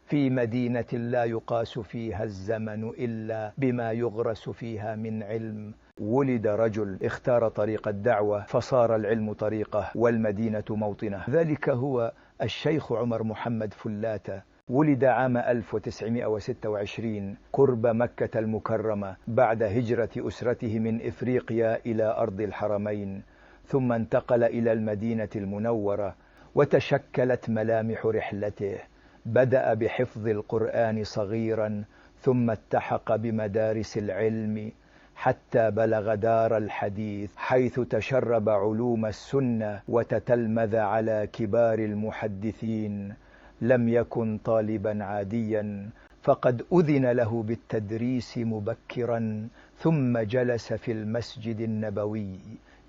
في مدينة لا يقاس فيها الزمن إلا بما يغرس فيها من علم. ولد رجل اختار طريق الدعوة فصار العلم طريقه والمدينة موطنه. ذلك هو الشيخ عمر محمد فلاتة. ولد عام 1926 قرب مكة المكرمة بعد هجرة أسرته من إفريقيا إلى أرض الحرمين، ثم انتقل إلى المدينة المنورة وتشكلت ملامح رحلته. بدأ بحفظ القرآن صغيرا ثم التحق بمدارس العلم حتى بلغ دار الحديث، حيث تشرب علوم السنة وتتلمذ على كبار المحدثين. لم يكن طالبا عاديا، فقد أذن له بالتدريس مبكرا، ثم جلس في المسجد النبوي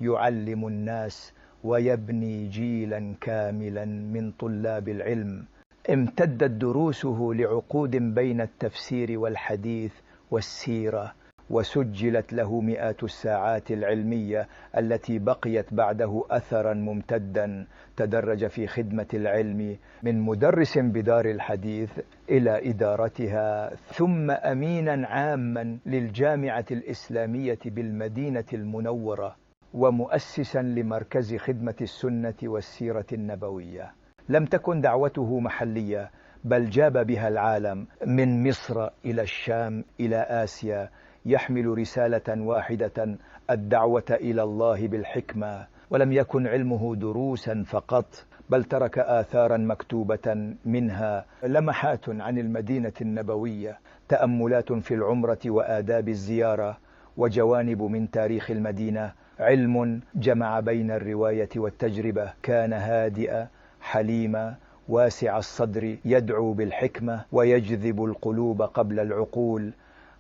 يعلم الناس ويبني جيلا كاملا من طلاب العلم. امتدت دروسه لعقود بين التفسير والحديث والسيرة، وسجلت له مئات الساعات العلمية التي بقيت بعده أثرا ممتدا. تدرج في خدمة العلم من مدرس بدار الحديث إلى إدارتها، ثم أمينا عاما للجامعة الإسلامية بالمدينة المنورة، ومؤسسا لمركز خدمة السنة والسيرة النبوية. لم تكن دعوته محلية، بل جاب بها العالم من مصر إلى الشام إلى آسيا، يحمل رسالة واحدة: الدعوة إلى الله بالحكمة. ولم يكن علمه دروسا فقط، بل ترك آثارا مكتوبة، منها لمحات عن المدينة النبوية، تأملات في العمرة وآداب الزيارة، وجوانب من تاريخ المدينة. علم جمع بين الرواية والتجربة. كان هادئا حليما واسع الصدر، يدعو بالحكمة ويجذب القلوب قبل العقول.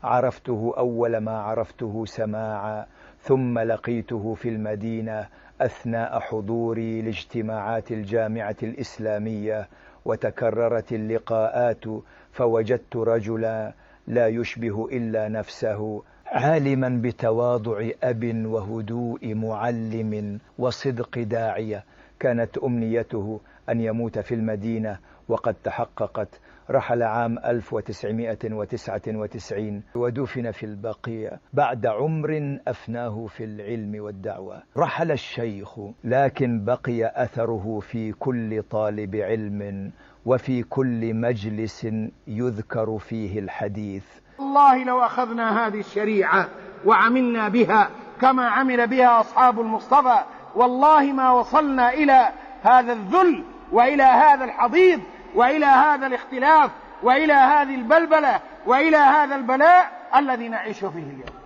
عرفته أول ما عرفته سماعا، ثم لقيته في المدينة أثناء حضوري لاجتماعات الجامعة الإسلامية، وتكررت اللقاءات، فوجدت رجلا لا يشبه إلا نفسه، عالما بتواضع أب وهدوء معلم وصدق داعية. كانت أمنيته أن يموت في المدينة، وقد تحققت. رحل عام 1999 ودفن في البقيع بعد عمر أفناه في العلم والدعوة. رحل الشيخ، لكن بقي أثره في كل طالب علم وفي كل مجلس يذكر فيه الحديث. والله لو أخذنا هذه الشريعة وعملنا بها كما عمل بها أصحاب المصطفى، والله ما وصلنا إلى هذا الذل وإلى هذا الحضيض وإلى هذا الاختلاف وإلى هذه البلبلة وإلى هذا البلاء الذي نعيش فيه اليوم.